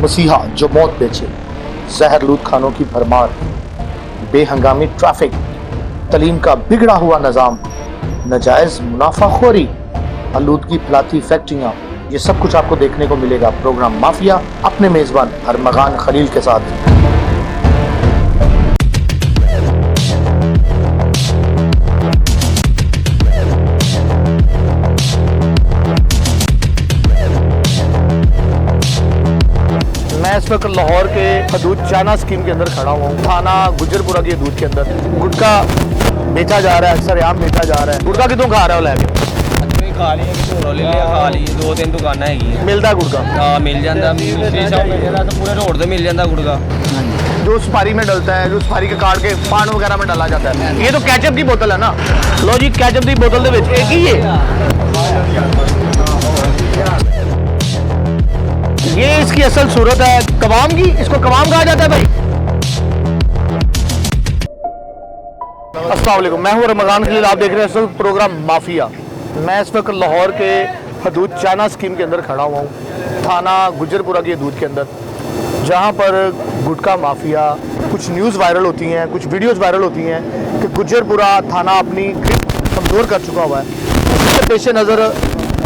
मसीहा जो मौत बेचे, जहरलूद खानों की भरमार, बेहंगामी ट्रैफिक, तलीम का बिगड़ा हुआ निज़ाम, नाजायज मुनाफाखोरी, आलूदगी फैलाती फैक्ट्रियाँ, ये सब कुछ आपको देखने को मिलेगा प्रोग्राम माफिया अपने मेजबान अरमगान खलील के साथ। मैं इस वक्त लाहौर के हदूद चाना स्कीम के अंदर खड़ा हुआ हूँ। थाना गुजरपुरा की हदूद के अंदर गुटखा बेचा जा रहा है, अक्सर आम बेचा जा रहा है। गुटखा कितों खा रहे हो लैके? खा ली खा ली 2-3 दुकाना है। मिलता है गुटखा? हाँ मिल जाता, तो पूरे रोड से मिल जाता गुटखा। जो सुपारी में डलता है, जो सुपारी के काट के पान वगैरह में डाला जाता है। ये तो कैचअप की बोतल है ना? लो जी, कैचअप की बोतल दे विच एक ही ये इसकी असल सूरत है कवाम की। इसको कवाम कहा जाता है भाई। अस्सलाम वालेकुम, मैं हूँ रमजान खलील, आप देख रहे हैं असल प्रोग्राम माफिया। मैं इस वक्त लाहौर के हदूद चाना स्कीम के अंदर खड़ा हुआ हूँ, थाना गुजरपुरा की हदूद के अंदर, जहाँ पर गुटखा माफिया, कुछ न्यूज़ वायरल होती हैं, कुछ वीडियोज़ वायरल होती हैं कि गुजरपुरा थाना अपनी ग्रिप कमज़ोर कर चुका हुआ है। इसके पेश नज़र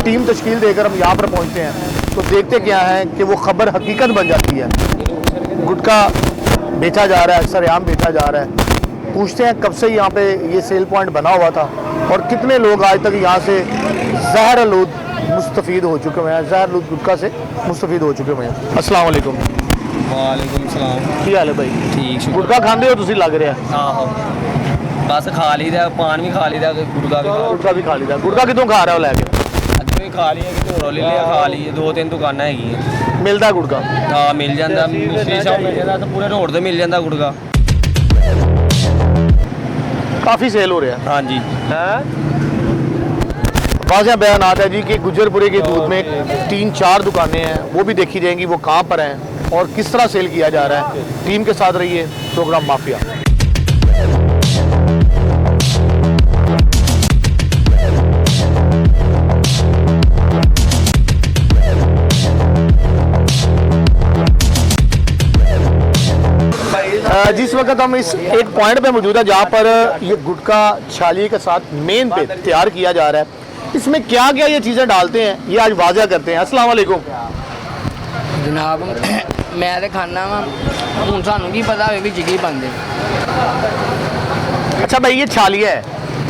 टीम तश्कील देकर हम यहाँ पर पहुँचते हैं तो देखते क्या है कि वो खबर हकीकत बन जाती है। गुटखा बेचा जा रहा है, अक्सर आम बेचा जा रहा है। पूछते हैं कब से यहाँ पे ये सेल पॉइंट बना हुआ था और कितने लोग आज तक यहाँ से जहरलूद मुस्तफ़ीद हो चुके हुए हैं, जहरलूद गुटखा से मुस्तफ़ीद हो चुके हुए हैं। अस्सलाम वालेकुम। वालेकुम सलाम। की हाल है भाई? ठीक। गुटखा खाते हो तुसी लग रहा है? हाँ बस खा ली दा, पान भी खा ली दा, गुटखा भी खा ली था। गुटखा कितों खा रहे हो लैके? खा लिया कि ढोरो ले लिया, खा ली 2-3 दुकाना है। मिलता गुटखा? हाँ मिल जाता, मिल जाता, तो पूरे रोड से मिल जाता गुटखा। काफ़ी सेल हो रहा है। हाँ जी। वाज़ेह बयानात है जी कि गुजरपुरे के दूध में 3-4 दुकानें हैं, वो भी देखी जाएंगी वो कहाँ पर हैं और किस तरह सेल किया जा रहा है। टीम के साथ रहिए, प्रोग्राम माफिया। जिस वक्त हम इस एक पॉइंट पे मौजूद है जहाँ पर ये गुटखा छाली के साथ मेन पे तैयार किया जा रहा है, इसमें क्या क्या ये चीज़ें डालते हैं ये आज वाज़ेह करते हैं। अस्सलाम वालेकुम जनाब, मैं तो खाना वा हूँ, सानू की पता है की बनते। अच्छा भाई, ये छालिया है?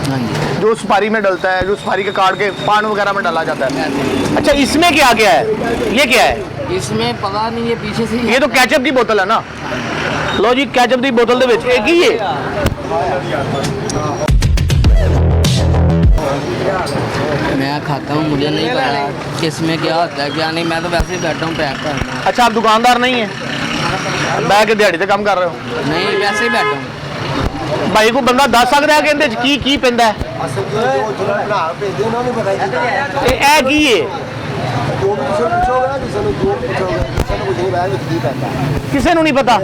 हाँ जी। जो सुपारी में डलता है, जो सुपारी के काट के पान वगैरह में डाला जाता है। अच्छा, इसमें क्या क्या है? ये क्या है? इसमें पता नहीं, ये पीछे से ये तो कैचअप की बोतल है ना? लो जी, कैचअप की बोतल दे विच एक ही है। मैं खाता हूँ, मुझे नहीं पता किसमें क्या होता है क्या नहीं। मैं तो वैसे ही बैठा हूँ पैक करना। अच्छा, आप दुकानदार नहीं है? बैठ के दिहाड़ी से काम कर रहे हो? नहीं, वैसे ही बैठा हूँ। भाई को बंदा दस सकता है कि इहदे च की पैंदा है? ए की है? किसी को नहीं पता।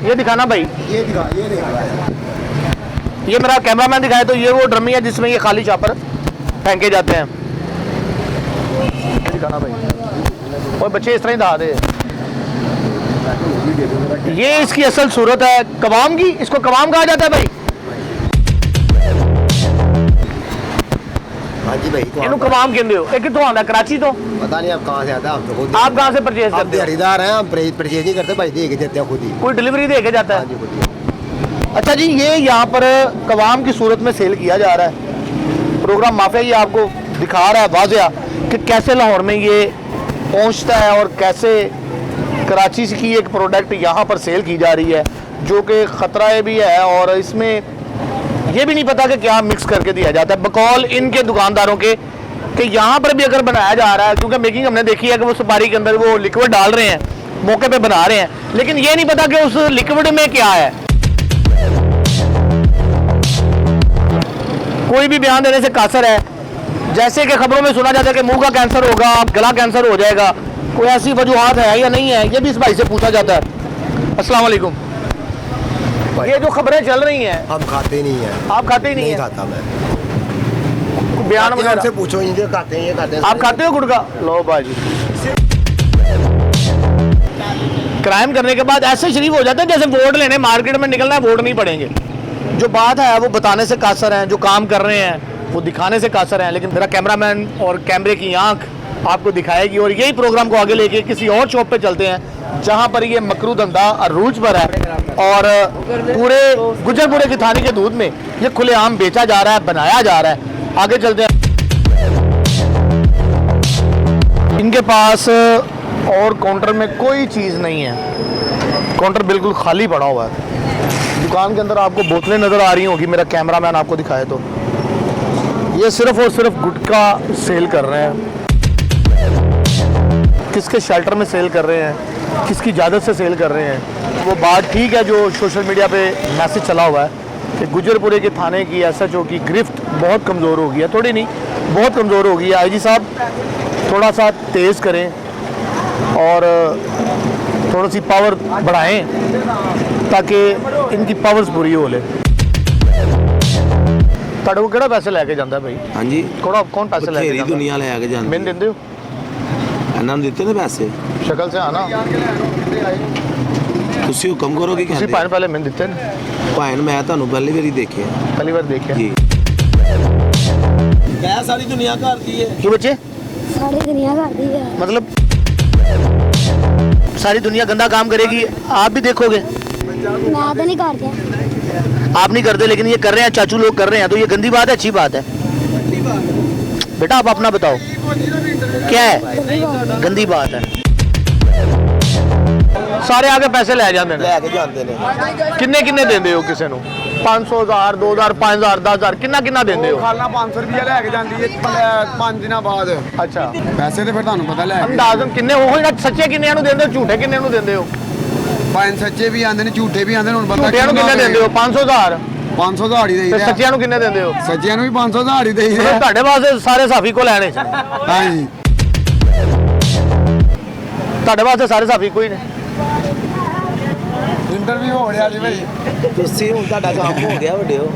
ये दिखाना भाई, ये मेरा कैमरामैन दिखाए तो ये वो ड्रमी है जिसमें ये खाली चापर फेंके जाते हैं। दिखाना भाई, और बच्चे इस तरह ही दा दे। ये इसकी असल सूरत है कवाम की। इसको कवाम कहा जाता है भाई? हाँ जी भाई। इनको कवाम कहते हो? कितों आता है? कराची तो? पता नहीं आप कहाँ से आता है। आप कहाँ से परचेज करते हो? खरीदार हैं हम, परचेज नहीं करते भाई, दे के देते हैं खुद ही। कोई डिलीवरी दे के जाता हाँ है? जी खुद ही। अच्छा जी, ये यहाँ पर कवाम की सूरत में सेल किया जा रहा है। प्रोग्राम माफिया ये आपको दिखा रहा है वाज़ेह कि कैसे लाहौर में ये पहुँचता है और कैसे कराची की एक प्रोडक्ट यहाँ पर सेल की जा रही है, जो कि ख़तरा भी है और इसमें ये भी नहीं पता कि क्या मिक्स करके दिया जाता है। बकौल इनके दुकानदारों के कि यहाँ पर भी अगर बनाया जा रहा है, क्योंकि मेकिंग हमने देखी है कि वो सुपारी के अंदर वो लिक्विड डाल रहे हैं, मौके पे बना रहे हैं, लेकिन ये नहीं पता कि उस लिक्विड में क्या है। कोई भी बयान देने से कासर है। जैसे कि खबरों में सुना जाता है कि मुंह का कैंसर होगा, गला कैंसर हो जाएगा, कोई ऐसी वजूहात है या नहीं है, ये भी इस भाई से पूछा जाता है। अस्सलाम वालेकुम। ये जो खबरें चल रही हैं, हम खाते नहीं है। आप खाते ही नहीं है? खाता मैं। बयान वगैरह से पूछो, इनके खाते हैं, ये खाते हैं। आप खाते हो गुटखा? लो बाजी। क्राइम करने के बाद ऐसे शरीफ हो जाते हैं जैसे वोट लेने मार्केट में निकलना है, वोट नहीं पड़ेंगे। जो बात है वो बताने से कासर हैं, जो काम कर रहे हैं वो दिखाने से कासर हैं। लेकिन मेरा कैमरामैन और कैमरे की आंख आपको दिखाएगी और यही प्रोग्राम को आगे लेके किसी और शॉप पे चलते हैं जहां पर ये मकरू धंधा अरूज पर है और पूरे गुजरपुरे की थाने के दूध में ये खुलेआम बेचा जा रहा है, बनाया जा रहा है। आगे चलते हैं। इनके पास और काउंटर में कोई चीज़ नहीं है, काउंटर बिल्कुल खाली पड़ा हुआ है। दुकान के अंदर आपको बोतलें नज़र आ रही होगी, मेरा कैमरामैन आपको दिखाए तो। ये सिर्फ और सिर्फ गुटखा सेल कर रहे हैं। किसके शेल्टर में सेल कर रहे हैं, किसकी इजाज़त से सेल कर रहे हैं, वो बात ठीक है जो सोशल मीडिया पे मैसेज चला हुआ है कि गुजरपुरे के थाने की SHO की गिरफ्त बहुत कमज़ोर हो गई है। थोड़ी नहीं, बहुत कमज़ोर हो गई है। IG साहब थोड़ा सा तेज़ करें और थोड़ी सी पावर बढ़ाएं ताकि इनकी पावर्स पूरी हो ले। ਤੁਹਾਡੇ ਕੋਲ ਕਿਹੜਾ ਪੈਸੇ ਲੈ ਕੇ ਜਾਂਦਾ ਭਾਈ? ਹਾਂਜੀ ਕੌਣ ਪੈਸੇ ਲੈ ਕੇ ਬਥੇਰੀ ਜਾਂਦਾ? ਦੁਨੀਆ ਲੈ ਕੇ ਜਾਂਦੀ ਮੈਨੂੰ ਦਿੰਦੇ ਹੋ? ਇਹਨਾਂ ਨੂੰ ਦਿੱਤੇ ਨੇ ਪੈਸੇ ਸ਼ਕਲ ਸੇ ਆਣਾ ਤੁਸੀਂ ਹੁਕਮ ਕਰੋ ਕੀ ਤੁਸੀਂ ਕਹਿੰਦੇ ਭਾਈ ਪਹਿਲੇ ਮੈਨੂੰ ਦਿੱਤੇ ਨੇ? ਭਾਈ ਮੈਂ ਤੁਹਾਨੂੰ ਪਹਿਲੀ ਵਾਰੀ ਦੇਖਿਆ ਪਹਿਲੀ ਵਾਰ ਦੇਖਿਆ ਜੀ ਕਹਿ ਸਾਰੀ ਦੁਨੀਆ ਕਰਦੀ ਹੈ क्यों बच्चे? सारी दुनिया करती है। मतलब सारी दुनिया गंदा काम करेगी, आप भी देखोगे? मैं तो नहीं करते। आप नहीं करते लेकिन ये कर रहे हैं, चाचू लोग कर रहे हैं, तो ये गंदी बात है अच्छी बात है? बेटा आप अपना बताओ क्या है? गंदी बात है। ਸਾਰੇ ਆ ਕੇ ਪੈਸੇ ਲੈ ਜਾਂਦੇ ਨੇ। ਲੈ ਕੇ ਜਾਂਦੇ ਨੇ ਕਿੰਨੇ ਕਿੰਨੇ ਦਿੰਦੇ ਹੋ ਕਿਸੇ ਨੂੰ? 500 1000 2000 5000 10000 ਕਿੰਨਾ ਕਿੰਨਾ ਦਿੰਦੇ ਹੋ? ਖਾਣਾ 500 ਰੁਪਏ ਲੈ ਕੇ ਜਾਂਦੀ ਹੈ 5 ਦਿਨਾਂ ਬਾਅਦ। ਅੱਛਾ ਪੈਸੇ ਤੇ ਫਿਰ ਤੁਹਾਨੂੰ ਪਤਾ ਲੈ ਕੇ ਅੰਦਾਜ਼ਨ ਕਿੰਨੇ ਉਹ ਨਾ ਸੱਚੇ ਕਿੰਨਿਆਂ ਨੂੰ ਦਿੰਦੇ ਹੋ, ਝੂਠੇ ਕਿੰਨਿਆਂ ਨੂੰ ਦਿੰਦੇ ਹੋ? ਪੰਜ ਸੱਚੇ ਵੀ ਆਉਂਦੇ ਨੇ ਝੂਠੇ ਵੀ ਆਉਂਦੇ ਨੇ। ਹੁਣ ਬੰਦਾ ਝੂਠਿਆਂ ਨੂੰ ਕਿੰਨੇ ਦਿੰਦੇ ਹੋ? 500 1000 500 ਦਿਹਾੜੀ ਤੇ ਦੇਈਦਾ। ਸੱਚਿਆਂ ਨੂੰ ਕਿੰਨੇ ਦਿੰਦੇ ਹੋ? ਸੱਚਿਆਂ ਨੂੰ ਵੀ 500 ਦਿਹਾੜੀ ਦੇਈਦਾ। ਮਤਲਬ ਤੁਹਾਡੇ ਵਾਸਤੇ ਸਾਰੇ ਸਾਫੀ ਕੋ ਲੈਣੇ, ਹਾਂਜੀ ਤੁਹਾਡੇ ਵਾਸਤੇ ਸਾਰੇ ਸਾਫੀ ਕੋਈ ਨੇ। ਇੰਟਰਵਿਊ ਹੋ ਰਿਹਾ ਜੀ ਭਾਈ। ਤੁਸੀਂ ਹੁਣ ਤੁਹਾਡਾ ਕੰਮ ਹੋ ਗਿਆ ਵੱਡਿਓ